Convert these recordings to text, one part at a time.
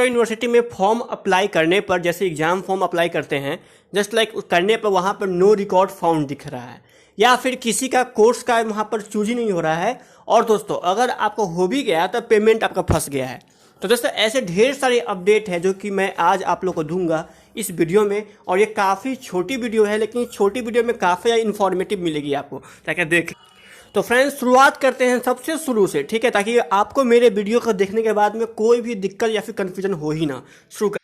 University में form apply करने पर, जैसे एग्जाम फॉर्म अप्लाई करते हैं, जस्ट लाइक करने पर वहाँ पर नो रिकॉर्ड फाउंड दिख रहा है, या फिर किसी का कोर्स का वहाँ पर चूज ही नहीं हो रहा है। और दोस्तों अगर आपको हो भी गया तो पेमेंट आपका फंस गया है। तो दोस्तों ऐसे ढेर सारे अपडेट है जो कि मैं आज आप लोग को दूंगा इस वीडियो में। और ये काफ़ी छोटी वीडियो है, लेकिन छोटी वीडियो में काफ़ी इन्फॉर्मेटिव मिलेगी आपको, ताकि देख। तो फ्रेंड्स शुरुआत करते हैं सबसे शुरू से, ठीक है, ताकि आपको मेरे वीडियो को देखने के बाद में कोई भी दिक्कत या फिर कन्फ्यूजन हो ही ना। शुरू कर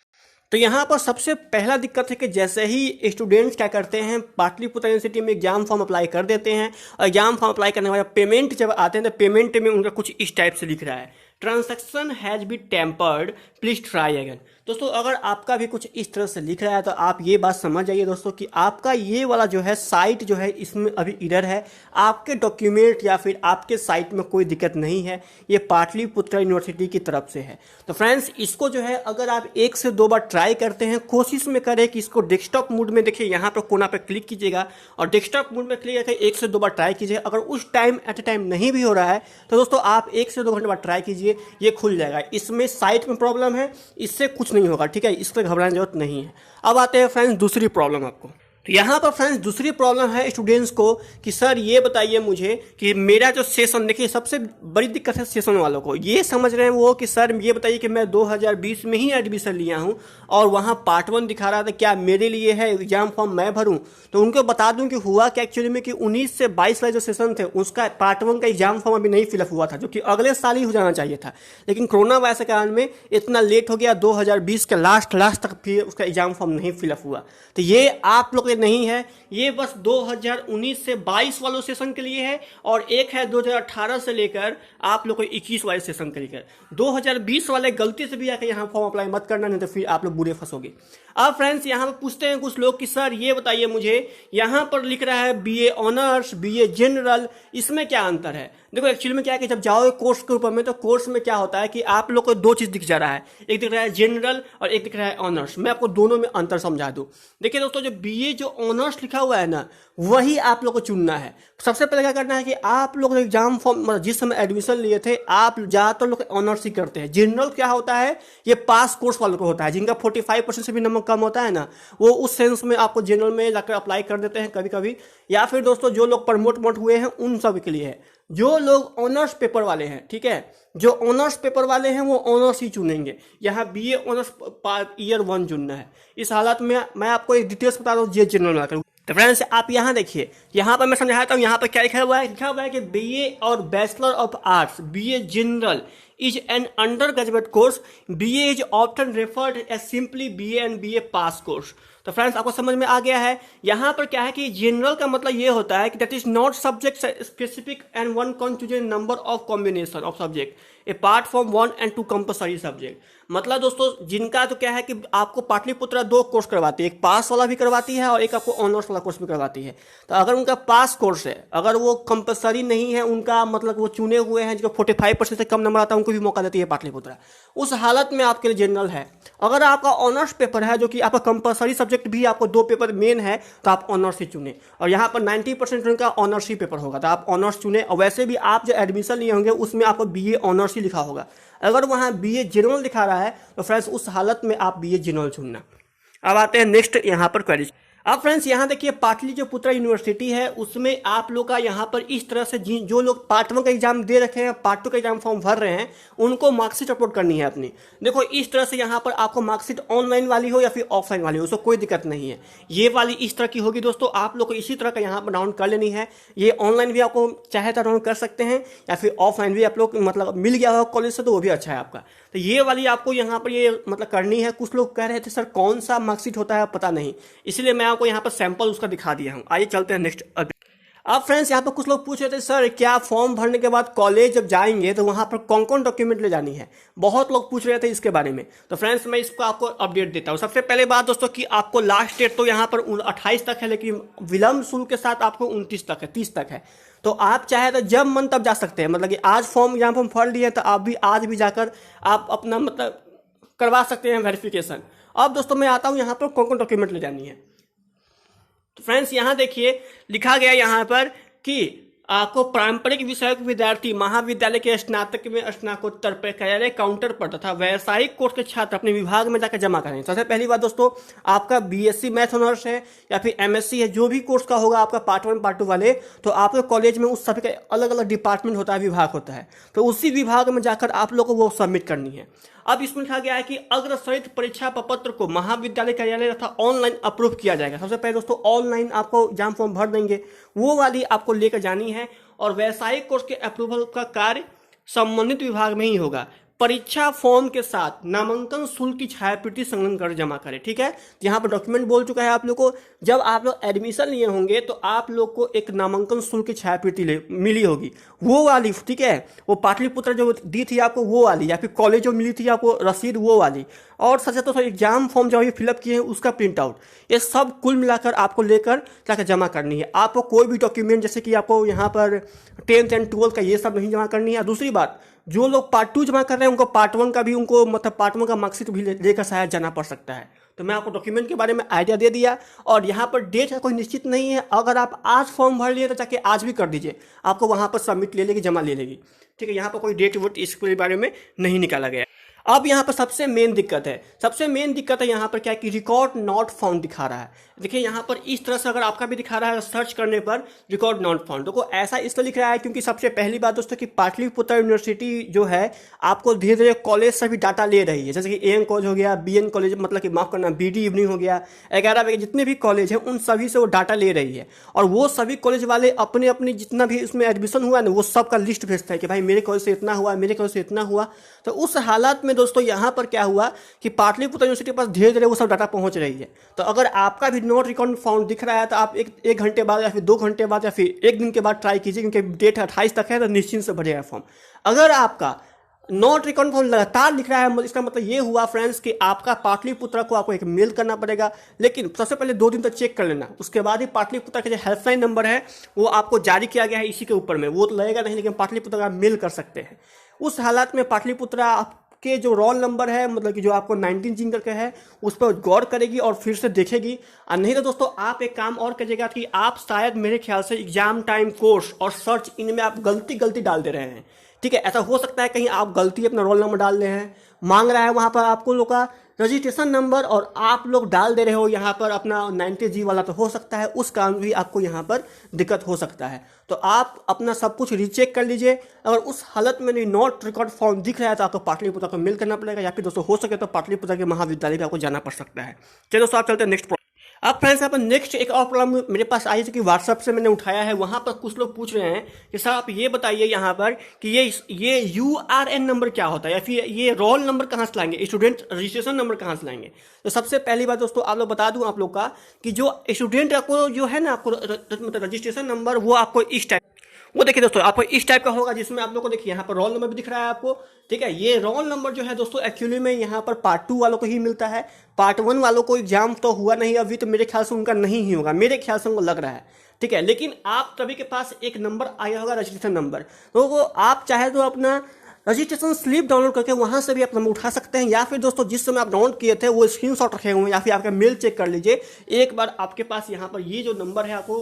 तो यहाँ पर सबसे पहला दिक्कत है कि जैसे ही स्टूडेंट्स क्या करते हैं, पाटलिपुत्र यूनिवर्सिटी में एग्जाम फॉर्म अप्लाई कर देते हैं, और एग्जाम फॉर्म अप्लाई करने के बाद पेमेंट जब आते हैं तो पेमेंट में उनका कुछ इस टाइप से लिख रहा है, transaction has been tampered, please try again. दोस्तों अगर आपका भी कुछ इस तरह से लिख रहा है तो आप ये बात समझ जाइए दोस्तों कि आपका ये वाला जो है साइट जो है इसमें अभी एरर है, आपके डॉक्यूमेंट या फिर आपके साइट में कोई दिक्कत नहीं है, ये पाटलिपुत्र यूनिवर्सिटी की तरफ से है। तो फ्रेंड्स इसको जो है अगर आप 1 से 2 बार ट्राई करते हैं, कोशिश में करें कि इसको डेस्कटॉप मोड में देखिए, यहाँ पर कोना पर क्लिक कीजिएगा और डेस्कटॉप मोड में क्लिक करके 1 से 2 बार ट्राई कीजिए। अगर उस टाइम एट ए टाइम नहीं भी हो रहा है तो दोस्तों आप 1 से 2 घंटे बाद ट्राई कीजिए, ये खुल जाएगा। इसमें साइट में प्रॉब्लम है, इससे कुछ नहीं होगा, ठीक है, इससे घबराने की जरूरत नहीं है। अब आते हैं फ्रेंड्स दूसरी प्रॉब्लम आपको। तो यहाँ पर फ्रेंड्स दूसरी प्रॉब्लम है स्टूडेंट्स को कि सर ये बताइए मुझे कि मेरा जो सेशन, देखिए सबसे बड़ी दिक्कत है सेशन वालों को, ये समझ रहे हैं वो कि सर ये बताइए कि मैं 2020 में ही एडमिशन लिया हूँ और वहाँ पार्ट 1 दिखा रहा था, क्या मेरे लिए है एग्जाम फॉर्म मैं भरूँ? तो उनको बता दूं कि हुआ क्या एक्चुअली में कि 19 से 22 वाले जो सेशन थे उसका पार्ट 1 का एग्जाम फॉर्म अभी नहीं फिलअप हुआ था, जो कि अगले साल ही हो जाना चाहिए था, लेकिन कोरोना वायरस के कारण में इतना लेट हो गया, 2020 के लास्ट तक फिर उसका एग्जाम फॉर्म नहीं फिलअप हुआ। तो ये आप लोग नहीं है, ये बस 2019 से 22 वालों सेशन के लिए है, और एक है 2018 से लेकर आप लोग को 21 वाले सेशन के लिए। 2020 वाले गलती से भी आकर यहाँ फॉर्म अप्लाई मत करना, नहीं तो फिर आप लोग बुरे फंसोगे। अब फ्रेंड्स यहाँ पर पूछते हैं कुछ लोग कि सर ये बताइए मुझे, यहाँ पर लिख रहा है बीए ऑनर्स, बीए जनरल, इसमें क्या अंतर है? देखो एक्चुअली में क्या है कि जब जाओगे कोर्स के ऊपर में, तो कोर्स में क्या होता है कि आप लोग को 2 चीज दिख जा रहा है, एक दिख रहा है जनरल और एक दिख रहा है ऑनर्स। मैं आपको दोनों में अंतर समझा दूं। देखिए दोस्तों जो बीए जो ऑनर्स लिखा हुआ है ना, वही आप लोग को चुनना है। सबसे पहले क्या करना है कि आप लोग एग्जाम फॉर्म जिस समय एडमिशन लिए थे, आप ज्यादातर लोग ऑनर्स ही करते हैं। जनरल क्या होता है, ये पास कोर्स वालों को होता है, जिनका 45% से भी नंबर कम होता है ना, वो उस सेंस में आपको जनरल में जाकर अप्लाई कर देते हैं कभी कभी। या फिर दोस्तों जो लोग प्रमोट हुए हैं उन सब के लिए है। जो लोग ऑनर्स पेपर वाले हैं, ठीक है, जो ऑनर्स पेपर वाले हैं वो ऑनर्स ही चुनेंगे। यहाँ बीए ऑनर्स ईयर 1 चुनना है। इस हालत में मैं आपको एक डिटेल्स बता दूं जे जनरल में। तो फ्रेंड्स आप यहाँ देखिए, यहाँ पर मैं समझाता हूँ, यहाँ पर क्या लिखा हुआ है, कि बीए और bachelor of arts, BA general is an undergraduate course. BA is often referred as simply BA and BA pass course. तो फ्रेंड्स आपको समझ में आ गया है। यहाँ पर क्या है कि जनरल का मतलब ये होता है कि that is not subject specific and one continuous number of combination of subject apart from 1 and 2 compulsory subject. मतलब दोस्तों जिनका तो क्या है कि आपको पाटलिपुत्र 2 कोर्स करवाती है, एक पास वाला भी करवाती है और एक आपको ऑनर्स वाला कोर्स भी करवाती है। तो अगर उनका पास कोर्स है, अगर वो कंपलसरी नहीं है, उनका मतलब वो चुने हुए हैं जिसको 45% से कम नंबर आता है, उनको भी मौका देती है पाटलिपुत्र। उस हालत में आपके लिए जनरल है। अगर आपका ऑनर्स पेपर है, जो कि आपका कंपलसरी सब्जेक्ट भी आपको 2 पेपर मेन है, तो आप ऑनर्स ही चुने। और यहाँ पर 90% उनका ऑनर्स ही पेपर होगा, तो आप ऑनर्स चुने। और वैसे भी आप जो एडमिशन लिए होंगे उसमें आपको बीए ऑनर्स ही लिखा होगा। अगर वहाँ बीए जनरल दिखा रहा है तो फ्रेंड्स उस हालत में आप बीए जनरल चुनना। अब आते हैं नेक्स्ट यहाँ पर क्वेरी। अब फ्रेंड्स यहाँ देखिए पाटलिपुत्र यूनिवर्सिटी है, उसमें आप लोग का यहाँ पर इस तरह से जो लोग पार्ट 1 का एग्जाम दे रखे हैं, पार्ट 2 का एग्जाम फॉर्म भर रहे हैं, उनको मार्कशीट अपलोड करनी है अपनी। देखो इस तरह से यहाँ पर आपको मार्कशीट ऑनलाइन वाली हो या फिर ऑफलाइन वाली हो, उसको कोई दिक्कत नहीं है। ये वाली इस तरह की होगी दोस्तों, आप लोग को इसी तरह का यहाँ पर डाउनलोड कर लेनी है। ये ऑनलाइन भी आपको चाहे तो डाउनलोड कर सकते हैं, या फिर ऑफलाइन भी आप लोग मतलब मिल गया हो कॉलेज से तो वो भी अच्छा है आपका। तो ये वाली आपको यहाँ पर ये मतलब करनी है। कुछ लोग कह रहे थे सर कौन सा मार्कशीट होता है पता नहीं, इसलिए मैं आपको यहाँ पर सैंपल उसका दिखा दिया हूँ। आइए चलते हैं नेक्स्ट। अब फ्रेंड्स यहाँ पर कुछ लोग पूछ रहे थे सर क्या फॉर्म भरने के बाद कॉलेज जब जाएंगे तो वहाँ पर कौन कौन डॉक्यूमेंट ले जानी है, बहुत लोग पूछ रहे थे इसके बारे में। तो फ्रेंड्स मैं इसको आपको अपडेट देता हूँ। सबसे पहले बात दोस्तों कि आपको लास्ट डेट तो यहाँ पर 28 तक है, लेकिन विलम्ब शुल्क के साथ आपको 29 तक है, 30 तक है। तो आप चाहे तो जब मन तब जा सकते हैं, मतलब कि आज फॉर्म यहाँ पर भर लिए तो आप भी आज भी जाकर आप अपना मतलब करवा सकते हैं वेरिफिकेशन। अब दोस्तों मैं आता हूँ यहाँ पर कौन कौन डॉक्यूमेंट ले जानी है। तो फ्रेंड्स यहाँ देखिए लिखा गया यहाँ पर कि आपको पारंपरिक विषयों के विद्यार्थी महाविद्यालय के स्नातक में स्नातकोत्तर प्रक्रिया काउंटर पर तथा व्यावसायिक कोर्स के छात्र अपने विभाग में जाकर जमा करें। सबसे पहली बात दोस्तों, आपका बीएससी मैथ ऑनर्स है या फिर एमएससी है, जो भी कोर्स का होगा आपका पार्ट 1 पार्ट 2 वाले, तो आपके कॉलेज में उस सभी का अलग अलग डिपार्टमेंट होता है, विभाग होता है, तो उसी विभाग में जाकर आप लोग को वो सबमिट करनी है। अब इसमें लिखा गया है कि अग्रसरित परीक्षा प्रपत्र को महाविद्यालय कार्यालय तथा ऑनलाइन अप्रूव किया जाएगा। सबसे पहले दोस्तों ऑनलाइन आपको एग्जाम फॉर्म भर देंगे, वो वाली आपको लेकर जानी है, और व्यावसायिक कोर्स के अप्रूवल का कार्य संबंधित विभाग में ही होगा। परीक्षा फॉर्म के साथ नामांकन शुल्क की छायाप्रति संलग्न कर जमा करें। ठीक है, यहाँ पर डॉक्यूमेंट बोल चुका है आप लोग को, जब आप लोग एडमिशन लिए होंगे तो आप लोग को एक नामांकन शुल्क की छायाप्रति मिली होगी, वो वाली। ठीक है, वो पाटलिपुत्र जो दी थी आपको वो वाली, या फिर कॉलेज जो मिली थी आपको रसीद वो वाली, और सच तो एग्जाम फॉर्म जो फिलअप किए हैं उसका प्रिंट आउट, ये सब कुल मिलाकर आपको लेकर जाकर जमा करनी है। आपको कोई भी डॉक्यूमेंट जैसे कि आपको यहाँ पर 10th एंड 12th का ये सब नहीं जमा करनी है। दूसरी बात, जो लोग पार्ट 2 जमा कर रहे हैं उनको पार्ट 1 का भी, उनको मतलब पार्ट 1 का मार्कशीट भी लेकर शायद जाना पड़ सकता है। तो मैं आपको डॉक्यूमेंट के बारे में आइडिया दे दिया, और यहाँ पर डेट का कोई निश्चित नहीं है। अगर आप आज फॉर्म भर लिए तो जाके आज भी कर दीजिए, आपको वहाँ पर सबमिट ले लेगी, जमा ले लेगी। ठीक है, यहाँ पर कोई डेट वोट इसके बारे में नहीं निकाला गया। अब यहाँ पर सबसे मेन दिक्कत है यहाँ पर क्या है कि रिकॉर्ड नॉट फाउंड दिखा रहा है। देखिए यहाँ पर इस तरह से अगर आपका भी दिखा रहा है सर्च करने पर रिकॉर्ड नॉट फाउंड, देखो ऐसा इसलिए लिख रहा है क्योंकि सबसे पहली बात दोस्तों कि पाटलिपुत्र यूनिवर्सिटी जो है आपको धीरे धीरे कॉलेज से भी डाटा ले रही है, जैसे कि एएन कॉलेज हो गया, बीएन कॉलेज मतलब कि माफ करना बीडी इवनिंग हो गया, 11 बजे जितने भी कॉलेज हैं उन सभी से वो डाटा ले रही है, और वो सभी कॉलेज वाले अपने अपने जितना भी उसमें एडमिशन हुआ है ना वो सबका लिस्ट भेजता है कि भाई मेरे कॉलेज से इतना हुआ, मेरे कॉलेज से इतना हुआ। तो उस हालात में दोस्तों यहाँ पर क्या हुआ कि पाटलिपुत्र यूनिवर्सिटी के पास धीरे धीरे वो सब डाटा पहुंच रही है। तो अगर आपका भी नॉट रिकॉर्ड फाउंड दिख रहा है तो आप एक घंटे बाद या फिर 2 घंटे बाद या फिर 1 दिन के बाद ट्राई कीजिए, क्योंकि डेट 28 तक है तो निश्चिंत से भरेगा फॉर्म। अगर आपका नॉट रिकॉर्ड फॉर्म लगातार लिख रहा है, इसका मतलब ये हुआ फ्रेंड्स कि आपका पाटलिपुत्र को आपको एक मेल करना पड़ेगा, लेकिन सबसे पहले 2 दिन तक चेक कर लेना, उसके बाद ही पाटलिपुत्र का जो हेल्पलाइन नंबर है वो आपको जारी किया गया है इसी के ऊपर में, वो तो लगेगा नहीं, लेकिन पाटलिपुत्र का मेल कर सकते हैं। उस हालात में पाटलिपुत्र के जो रोल नंबर है मतलब कि जो आपको 19 जिंगर का है उस पर गौर करेगी और फिर से देखेगी। और नहीं तो दोस्तों आप एक काम और करिएगा कि आप शायद मेरे ख्याल से एग्जाम टाइम कोर्स और सर्च इनमें आप गलती डाल दे रहे हैं। ठीक है, ऐसा हो सकता है कहीं आप गलती अपना रोल नंबर डाल रहे हैं, मांग रहा है वहां पर आपको लोग का रजिस्ट्रेशन नंबर और आप लोग डाल दे रहे हो यहाँ पर अपना 90G वाला, तो हो सकता है उस कारण भी आपको यहाँ पर दिक्कत हो सकता है। तो आप अपना सब कुछ रीचेक कर लीजिए। अगर उस हालत में नॉट रिकॉर्ड फॉर्म दिख रहा है तो आपको पाटलिपुत्र को मेल करना पड़ेगा, या फिर दोस्तों हो सके तो पाटलिपुत्र के महाविद्यालय में आपको जाना पड़ सकता है। चलिए दोस्तों आप चलते हैं नेक्स्ट। अब फ्रेंड्स यहाँ पर नेक्स्ट एक और प्रॉब्लम मेरे पास आई है कि व्हाट्सएप से मैंने उठाया है। वहाँ पर कुछ लोग पूछ रहे हैं कि सर आप ये बताइए यहाँ पर कि ये URN नंबर क्या होता है, या फिर ये रोल नंबर कहाँ से लाएंगे, स्टूडेंट रजिस्ट्रेशन नंबर कहाँ से लाएंगे। तो सबसे पहली बात दोस्तों आप लोग बता दूं आप लोग का कि जो स्टूडेंट आपको जो है ना आपको मतलब रजिस्ट्रेशन नंबर वो आपको इस टाइप, वो देखिए दोस्तों आपको इस टाइप का होगा, जिसमें आप लोग को देखिए यहाँ पर रोल नंबर भी दिख रहा है आपको। ठीक है, ये रोल नंबर जो है दोस्तों एक्चुअली में यहाँ पर पार्ट 2 वालों को ही मिलता है, पार्ट 1 वालों को एग्जाम तो हुआ नहीं अभी, तो मेरे ख्याल से उनका नहीं ही होगा, मेरे ख्याल से उनको लग रहा है। ठीक है, लेकिन आप सभी के पास एक नंबर आया होगा रजिस्ट्रेशन नंबर, तो वो आप चाहे तो अपना रजिस्ट्रेशन स्लिप डाउनलोड करके वहां से भी आप नंबर उठा सकते हैं, या फिर दोस्तों जिस समय आप डाउनलोड किए थे वो स्क्रीनशॉट रखे हुए हैं, या फिर आपका मेल चेक कर लीजिए एक बार। आपके पास यहाँ पर ये जो नंबर है आपको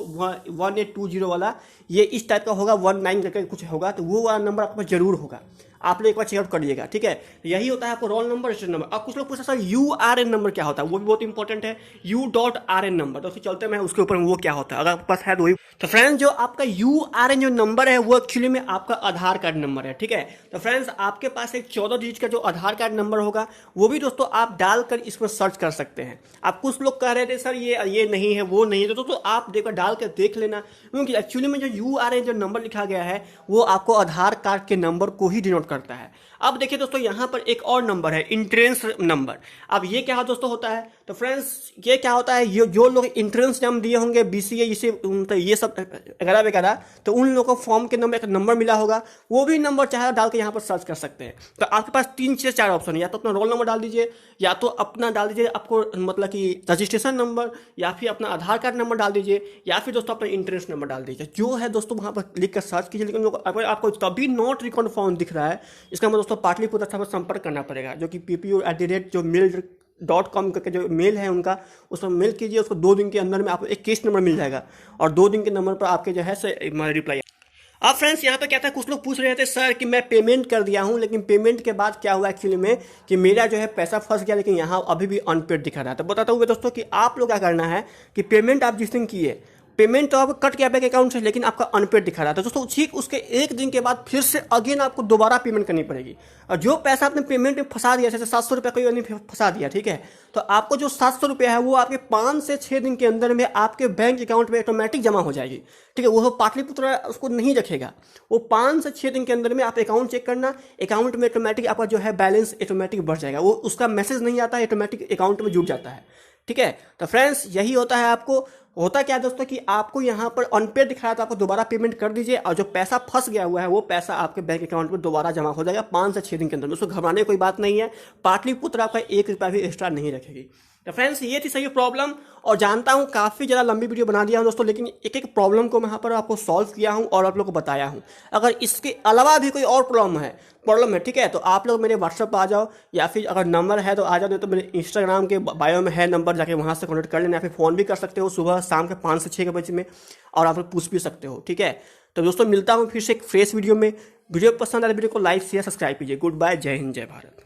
1820 वाला, ये इस टाइप का होगा, 19 करके कुछ होगा, तो वो वाला नंबर आपके पास जरूर होगा, आप लोग एक बार चेकआउट करिएगा। ठीक है, यही होता है आपको रोल नंबर रजिस्ट्रेशन नंबर। अब कुछ लोग पूछा सर URN नंबर क्या होता है, वो भी बहुत इंपॉर्टेंट है, U.RN नंबर। तो फिर चलते हैं उसके ऊपर वो क्या होता है, अगर आपके पास है तो वही। तो फ्रेंड्स जो आपका URN जो नंबर है वो एक्चुअली में आपका आधार कार्ड नंबर है। ठीक है, तो फ्रेंड्स आपके पास एक 14 डिजिट का जो आधार कार्ड नंबर होगा वो भी दोस्तों आप डालकर इसमें सर्च कर सकते हैं। आप कुछ लोग कह रहे थे सर ये नहीं है वो नहीं है, तो आप देखकर डाल कर देख लेना, क्योंकि एक्चुअली में जो URN जो नंबर लिखा गया है वो आपको आधार कार्ड के नंबर को ही डिनोट करता है। अब देखिए दोस्तों यहाँ पर एक और नंबर है इंट्रेंस नंबर। अब ये क्या दोस्तों होता है, तो फ्रेंड्स ये क्या होता है, ये जो लोग इंट्रेंस एग्जाम दिए होंगे BCA इसे तो ये सब 11 वगैरह, तो उन लोगों को फॉर्म के नंबर एक नंबर मिला होगा, वो भी नंबर चाहे डाल के यहाँ पर सर्च कर सकते हैं। तो आपके पास 3 से 4 ऑप्शन है, या तो अपना रोल नंबर डाल दीजिए, या तो अपना डाल दीजिए आपको मतलब कि रजिस्ट्रेशन नंबर, या फिर अपना आधार कार्ड नंबर डाल दीजिए, या फिर दोस्तों अपना इंट्रेंस नंबर डाल दीजिए, जो है दोस्तों वहाँ पर लिख कर सर्च कीजिए। लेकिन अगर आपको तभी नॉट रिकॉर्ड फॉर्म दिख रहा है, इसका मतलब दोस्तों पाटलिपुत्र से संपर्क करना पड़ेगा, जो कि ppu@mail.com करके जो मेल है उनका, उस पर मेल कीजिए, उसको 2 दिन के अंदर में आपको एक केस नंबर मिल जाएगा, और 2 दिन के नंबर पर आपके जो है से रिप्लाई। अब फ्रेंड्स यहाँ पे क्या था, कुछ लोग पूछ रहे थे सर कि मैं पेमेंट कर दिया हूँ, लेकिन पेमेंट के बाद क्या हुआ एक्चुअली में कि मेरा जो है पैसा फंस गया, लेकिन यहाँ अभी भी अनपेड दिखा रहा था। बताता हूँ दोस्तों कि आप लोग क्या करना है कि पेमेंट आप जिस दिन किए, पेमेंट तो अब कट गया बैंक अकाउंट से, लेकिन आपका अनपेड दिखा रहा था दोस्तों, ठीक उसके एक दिन के बाद फिर से अगेन आपको दोबारा पेमेंट करनी पड़ेगी। और जो पैसा आपने पेमेंट में फंसा दिया, जैसे 700 रुपये कोई नहीं फंसा दिया, ठीक है, तो आपको जो 700 रुपये है वो आपके 5 से 6 दिन के अंदर में आपके बैंक अकाउंट में ऑटोमेटिक जमा हो जाएगी। ठीक है, वो पाटलिपुत्र उसको नहीं रखेगा, वो 5 से 6 दिन के अंदर में आप अकाउंट चेक करना, अकाउंट में ऑटोमेटिक आपका जो है बैलेंस ऑटोमेटिक बढ़ जाएगा, वो उसका मैसेज नहीं आता है, ऑटोमेटिक अकाउंट में जुड़ जाता है। ठीक है, तो फ्रेंड्स यही होता है। आपको होता क्या है दोस्तों कि आपको यहाँ पर अनपेड दिख रहा है, तो आपको दोबारा पेमेंट कर दीजिए, और जो पैसा फंस गया हुआ है वो पैसा आपके बैंक अकाउंट में दोबारा जमा हो जाएगा 5 से 6 दिन के अंदर। दोस्तों घबराने की कोई बात नहीं है, पाटलिपुत्र आपका 1 रुपया भी एक्स्ट्रा नहीं रखेगी। तो फ्रेंड्स ये थी सही प्रॉब्लम, और जानता हूँ काफ़ी ज़्यादा लंबी वीडियो बना दिया हूँ दोस्तों, लेकिन एक एक प्रॉब्लम को मैं यहाँ पर आपको सॉल्व किया हूँ और आप लोगों को बताया हूँ। अगर इसके अलावा भी कोई और प्रॉब्लम है, ठीक है, तो आप लोग मेरे व्हाट्सएप पर आ जाओ, या फिर अगर नंबर है तो आ जाओ, नहीं तो मेरे इंस्टाग्राम के बायो में है नंबर, जाके वहाँ से कॉन्टेक्ट कर लेना, या फिर फ़ोन भी कर सकते हो सुबह शाम के 5 से 6 के बजे में, और आप लोग पूछ भी सकते हो। ठीक है, तो दोस्तों मिलता हूँ फिर से एक फ्रेश वीडियो में। वीडियो पसंद आए वीडियो को लाइक शेयर सब्सक्राइब कीजिए। गुड बाय, जय हिंद, जय भारत।